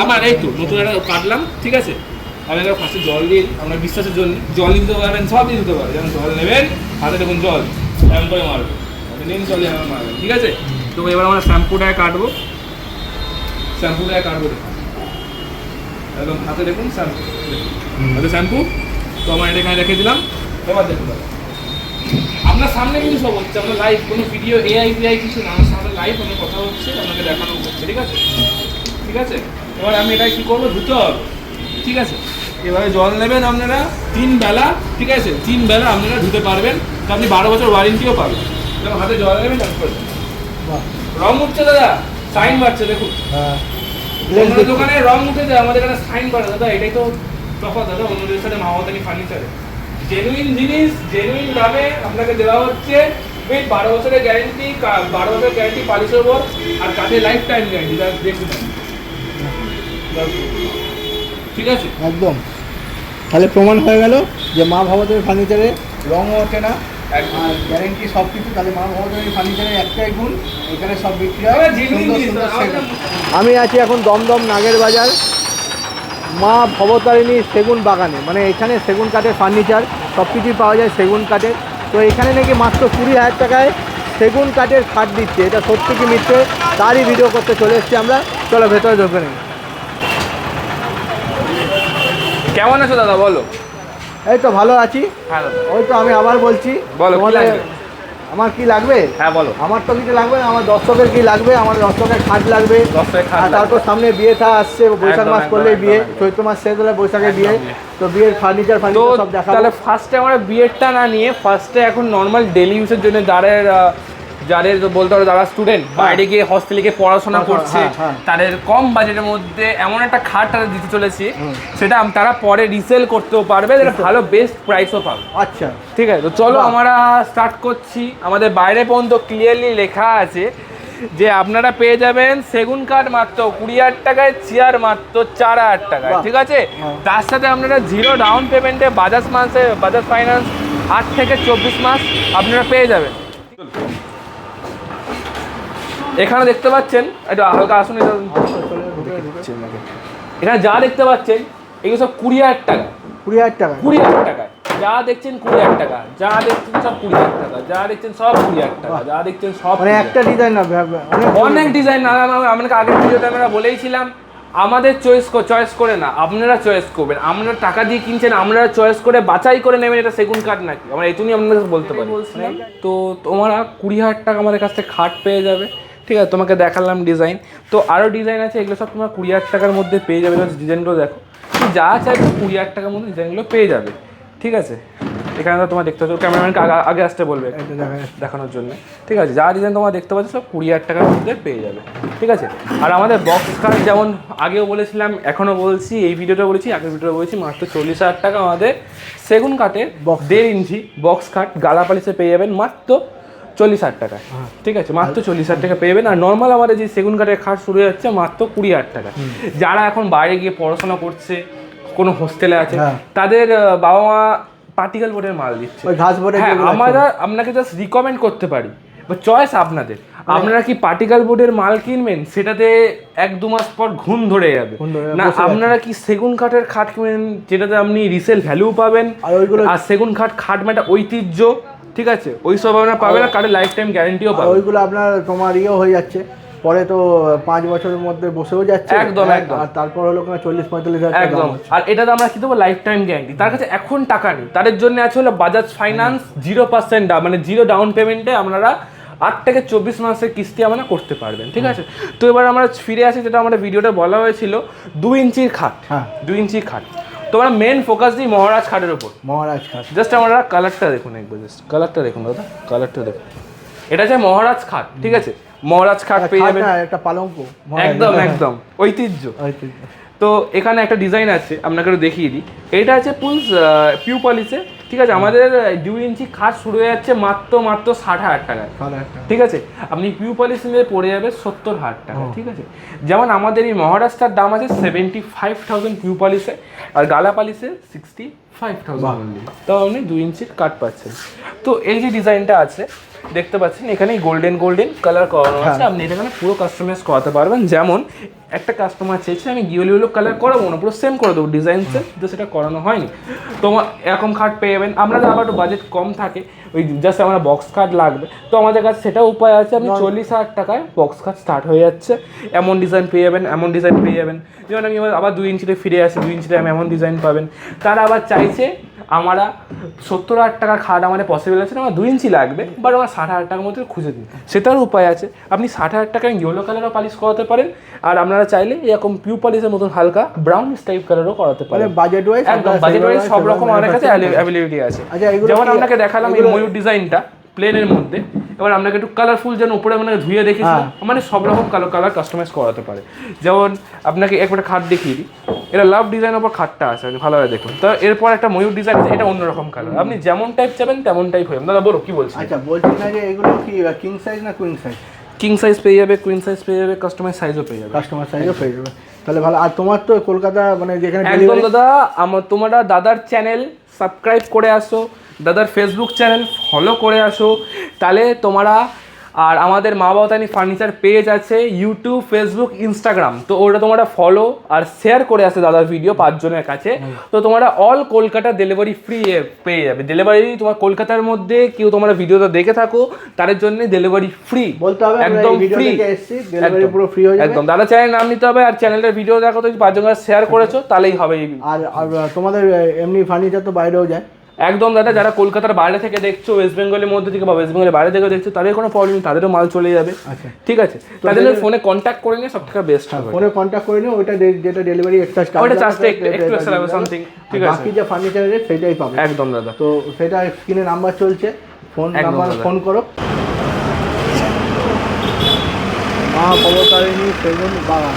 আমার এই তো নতুন একটা কাটলাম, ঠিক আছে। আমি এবার ফার্স্টে জল দিয়ে, আমরা বিশ্বাসের জন্য জল দিতে পারবেন, সব দিয়ে দিতে পারবেন। যেমন জল নেবেন, হাতে দেখুন জল এমন করে মারবেন, নিন জল এমন মারবেন, ঠিক আছে। তো এবার আমরা শ্যাম্পুটায় কাটবো, একদম হাতে দেখুন শ্যাম্পু, হাতে শ্যাম্পু। তো আমার এটা এখানে রেখে দিলাম। এবার দেখুন আপনার সামনে কিন্তু সব হচ্ছে, আপনার লাইভ, কোনো ভিডিও এআই কিছু না, আমার সামনে লাইভ আমার কথা হচ্ছে, আপনাকে দেখানো হচ্ছে, ঠিক আছে। ঠিক আছে, এবার আমি এটা কী করবো, ধুতে হবে, ঠিক আছে। এবারে জল নেবেন আপনারা 3 বেলা, ঠিক আছে। 3 বেলা আপনারা ধুতে পারবেন, তো আপনি 12 বছর ওয়ারেন্টিও পাবেন। যেমন হাতে জল নেবেন, রং উঠছে দাদা, সাইন বাড়ছে দেখুন। অন্য দোকানে রং উঠে যায়, আমাদের এখানে সাইন বাড়ে দাদা, এটাই তো তফাৎ দাদা অন্যদের সাথে মাওয়াতানি ফার্নিচারে। জেনুইন জিনিস জেনুইন দামে আপনাকে দেওয়া হচ্ছে, উইথ 12 বছরের গ্যারেন্টি, 12 বছরের গ্যারেন্টি পালিশের উপর, আর কাঠের লাইফ টাইম গ্যারেন্টি, দেখুন, ঠিক আছে একদম। তাহলে প্রমাণ হয়ে গেল যে মা ভবতারিণী ফার্নিচারে রঙও ওঠে না, আর গ্যারেন্টি সব কিছু। তাহলে মা ভবতারিণী ফার্নিচারের একটাই গুণ, এখানে সব বিক্রি হয়। আমি আছি এখন দমদম নাগের বাজার মা ভবতারিণী সেগুন বাগানে, মানে এখানে সেগুন কাঠের ফার্নিচার সব কিছুই পাওয়া যায় সেগুন কাঠের। তো এখানে নাকি মাত্র 20,000 টাকায় সেগুন কাঠের খাট দিচ্ছে, এটা সত্যি কি মিথ্যে তারই ভিডিও করতে চলে এসেছি আমরা। চলো ভেতরে ঢোকে নেই। কেমন আছো দাদা বলো? এই তো ভালো আছি। হ্যাঁ দাদা, ওই তো আমি আবার বলছি, বলো কি লাগবে? আমার কি লাগবে? হ্যাঁ বলো। আমার তো কিছু লাগবে না, আমার দর্শকের কি লাগবে? আমার দর্শকের খাট লাগবে। আর তারপর সামনে বিয়েটা আসছে, বৈশাখ মাস করলেই বিয়ে, চৈত্র মাস শেষ হলে বৈশাখে বিয়ে। তো বিয়ের ফার্নিচার সব দেখাবো। তাহলে ফার্স্টে আমরা বিয়েরটা না নিয়ে ফার্স্টে এখন নর্মাল ডেলি ইউজের জন্য যাদের বলতে পারো যারা স্টুডেন্ট বাইরে গিয়ে হস্টেলে গিয়ে পড়াশোনা করছে, তাদের কম বাজেটের মধ্যে এমন একটা খাট তারা দিতে চলেছি, সেটা তারা পরে রিসেল করতেও পারবে, যেটা ভালো বেস্ট প্রাইসও পাবে। আচ্ছা ঠিক আছে, তো চলো আমরা স্টার্ট করছি। আমাদের বাইরে পর্যন্ত ক্লিয়ারলি লেখা আছে যে আপনারা পেয়ে যাবেন সেগুন কাঠ মাত্র 20,000 টাকায়, চেয়ার মাত্র 4,000 টাকায়, ঠিক আছে। তার সাথে আপনারা 0 ডাউন পেমেন্টে বাজাজ ফাইন্যান্স 8 থেকে 24 মাস আপনারা পেয়ে যাবেন। এখানে দেখতে পাচ্ছেন, একটু হালকা আসুন, এখানে যা দেখতে পাচ্ছেন এগুলো সব 20,000 টাকা, 20,000 টাকা, 20,000 টাকা। যা দেখছেন 20,000 টাকা, যা দেখছেন সব 20,000 টাকা, যা দেখছেন সব 20,000 টাকা, যা দেখছেন সব। মানে একটা ডিজাইন না, অনেক ডিজাইন। না আপনাকে আগের ভিডিওতে আমরা বলেইছিলাম, আমাদের চয়েস করে না, আপনারা চয়েস করবেন। আপনারা টাকা দিয়ে কিনছেন, আপনারা চয়েস করে বাছাই করে নেবেন এটা সেগুন কাঠ নাকি, আমরা এটুকুই আপনাদের বলতে পারি। তো তোমরা 20,000 টাকা আমাদের কাছ থেকে খাট পেয়ে যাবে, ঠিক আছে। তোমাকে দেখালাম ডিজাইন, তো আরও ডিজাইন আছে, এগুলো সব তোমার 20,000 টাকার মধ্যে পেয়ে যাবে। ডিজাইনগুলো দেখো, যা চাইবে 20,000 টাকার মধ্যে ডিজাইনগুলো পেয়ে যাবে, ঠিক আছে। এখানে তো তোমার দেখতে পাচ্ছ, ক্যামেরাম্যানকে আগে আসতে বলবে দেখানোর জন্য, ঠিক আছে। যা ডিজাইন তোমার দেখতে পাচ্ছ সব 20,000 টাকার মধ্যে পেয়ে যাবে, ঠিক আছে। আর আমাদের বক্স খাট যেমন আগেও বলেছিলাম, এখনও বলছি, এই ভিডিওটা বলেছি, আগের ভিডিওটা বলেছি, মাত্র 40,000 টাকা আমাদের সেগুন কাঠের 1.5 ইঞ্চি বক্স খাট গালা পালিশে পেয়ে যাবেন মাত্র 40,000 টাকা, ঠিক আছে। মাত্র 40,000 টাকা পেয়ে যাবেন। আর নর্মাল আমাদের যে সেগুন কাঠের খাট শুরু হয়ে যাচ্ছে মাত্র 20,000 টাকা। যারা এখন বাইরে গিয়ে পড়াশোনা করছে, কোনো হোস্টেলে আছে, তাদের বাবা মা পার্টিকেল বোর্ডের মাল দিচ্ছে, আমরা আপনাকে জাস্ট রিকমেন্ড করতে পারি, বা চয়েস আপনাদের। আপনারা কি পার্টিকেল বোর্ডের মাল কিনবেন, সেটাতে 1-2 মাস পর ঘুম ধরে যাবে না। আপনারা কি সেগুন কাঠের খাট কিনবেন, যেটাতে আপনি রিসেল ভ্যালু পাবেন। আর সেগুন খাট মানে ঐতিহ্য, ঠিক আছে, ওই সব আপনারা পাবেন, আর কাঠের লাইফ টাইম গ্যারেন্টিও পাবেন। ওইগুলো আপনার তোমার হয়ে যাচ্ছে, পরে তো 5 বছরের মধ্যে বসেও যাচ্ছে। একদম একদম। আর তারপর হলো 40-45,000 টাকা একদম। আর এটাতে আমরা কি দেবো, লাইফ টাইম গ্যারান্টি। তার কাছে এখন টাকা নেই, তাদের জন্য আছে হলো বাজাজ ফাইন্যান্স 0% মানে 0 ডাউন পেমেন্টে আপনারা 8 থেকে 24 মাসের কিস্তি আমরা করতে পারবেন, ঠিক আছে। তো এবার আমরা ফিরে আসি, যেটা আমাদের ভিডিওটা বলা হয়েছিল 2 ইঞ্চির খাট। 2 ইঞ্চির খাট, তো আমরা মেন ফোকাস দিই মহারাজ খাটের উপর। মহারাজ খাট, জাস্ট আমরা কালারটা দেখুন একবার, জাস্ট কালারটা দেখুন দাদা, কালারটা দেখুন। এটা হচ্ছে মহারাজ খাট, ঠিক আছে। মহারাজ খাট পেয়ে যাবেন, একটা পালঙ্ক, একদম একদম ঐতিহ্য। তো এখানে একটা ডিজাইন আছে, আপনাকে দেখিয়ে দিই। এটা আছে পিউ পলিশে, ঠিক আছে। আমাদের 2 ইঞ্চি খাট শুরু হয়ে যাচ্ছে মাত্র 60,000 টাকায়, ঠিক আছে। আপনি পিউ পলিশ নিয়ে পড়ে যাবে 70,000 টাকা, ঠিক আছে। যেমন আমাদের এই মহারাষ্ট্রার দাম আছে 75,000 পিউ পলিশে, আর গালা পলিশে 65,000, তাও আপনি 2 ইঞ্চির কাট পাচ্ছেন। তো এই যে ডিজাইনটা আছে, দেখতে পাচ্ছেন এখানে গোল্ডেন কালার করানো আছে, আপনি এটা এখানে পুরো কাস্টমাইজ করাতে পারবেন। যেমন একটা কাস্টমার চেয়েছে আমি ইয়েলো কালার করাবো না, পুরো সেম করে দেবো ডিজাইন সেম, কিন্তু সেটা করানো হয়নি। তোমার এরকম খাট পেয়ে যাবেন। আপনাদের আবার একটু বাজেট কম থাকে, ওই জাস্ট আমার বক্স খাট লাগবে, তো আমাদের কাছে সেটা উপায় আছে। আপনি 40,000 টাকায় বক্স খাট স্টার্ট হয়ে যাচ্ছে, এমন ডিজাইন পেয়ে যাবেন, এমন ডিজাইন পেয়ে যাবেন। যেমন আমি আবার 2 ইঞ্চিতে ফিরে আসি, 2 ইঞ্চিতে আমি এমন ডিজাইন পাবেন। তারা আবার চাইছে আমরা 70,000 টাকার খাট আমাদের পসিবল আছে না, আমার 2 ইঞ্চি লাগবে, বাট আমার 60,000 টাকার মধ্যে খুঁজে দিন, সেটার উপায় আছে। আপনি 60,000 টাকায় ইয়েলো কালারও পালিশ করাতে পারেন, আর আপনারা চাইলে এরকম পিউ পলিশের মতন হালকা ব্রাউন টাইপ কালারও করাতে পারেন। বাজেট ওয়াইজ, একদম বাজেট ওয়াইজ সব রকম আমাদের কাছে অ্যাভেলেবিলিটি আছে। যেমন আপনাকে দেখালাম এই ময়ূর ডিজাইনটা প্লেনের মধ্যে, এবার আপনাকে একটু কালারফুল যেন উপরে মানে ধুয়ে দেখেছি, মানে সব রকম কালার কাস্টমাইজ করাতে পারে। যেমন আপনাকে একটা খাট দেখিয়ে দিই, এটা লাভ ডিজাইনের উপর খাটটা আছে, আপনি ভালোভাবে দেখুন। তো এরপর একটা ময়ূর ডিজাইন আছে, এটা অন্যরকম কালার, আপনি যেমন টাইপ চাবেন তেমন টাইপ হয়ে যাবে। দাদা বলো কি বলছেন? আচ্ছা, বলছি না যে এগুলো কি কিং সাইজ না কুইন সাইজ? কিং সাইজ পেয়ে যাবে, কুইন সাইজ পেয়ে যাবে, কাস্টমাইজ সাইজও পেয়ে যাবে। কাস্টমার সাইজও পেয়ে যাবে, তাহলে ভালো। আর তোমার তো কলকাতা মানে যেখানে একদম দাদা, তোমরা দাদার চ্যানেল সাবস্ক্রাইব করে আসো, দাদার ফেসবুক চ্যানেল ফলো করে আসো, তাহলে তোমরা আর আমাদের মা বাবাতানি ফার্নিচার পেজ আছে ইউটিউব, ফেসবুক, ইনস্টাগ্রাম, তো ওটা তোমরা ফলো আর শেয়ার করে আসে দাদার ভিডিও 5 জনের কাছে, তো তোমরা অল কলকাতা ডেলিভারি ফ্রি পেয়ে যাবে। ডেলিভারি তোমার কলকাতার মধ্যে কেউ তোমরা ভিডিওটা দেখে থাকো, তার জন্য ডেলিভারি ফ্রি বলতে হবে, একদম ফ্রি, ডেলিভারি পুরো ফ্রি হয়ে যাবে। একদম দাদা চ্যানেল নাম নিতে হবে, আর চ্যানেলের ভিডিও দেখো তো 5 জনের শেয়ার করেছো তাহলেই হবে। আর তোমাদের এমনি ফার্নিচার তো বাইরেও যায়? একদম দাদা, যারা কলকাতার বাইরে থেকে দেখছো, ওয়েস্ট বেঙ্গলের মধ্যে থেকে বা ওয়েস্ট বেঙ্গলের বাইরে থেকে দেখছো, তাদের কোনো প্রবলেম নেই, তাদেরও মাল চলে যাবে। আচ্ছা, ঠিক আছে, তাদের ফোনে কন্ট্যাক্ট করে নিয়ে সব থেকে বেস্ট হবে। ফোনে কন্ট্যাক্ট করে নিও, ওইটা যেটা ডেলিভারি এক্সট্রা চার্জ, ওইটা চার্জটা একটু এক্সট্রা লাগবে সামথিং, ঠিক আছে। বাকি যে ফার্নিচার রেট সেটাই পাবে। একদম দাদা, তো সেটা স্ক্রিনে নাম্বার চলছে, ফোন নাম্বার ফোন করো। মা পবতারিণী সেগুন বাগান।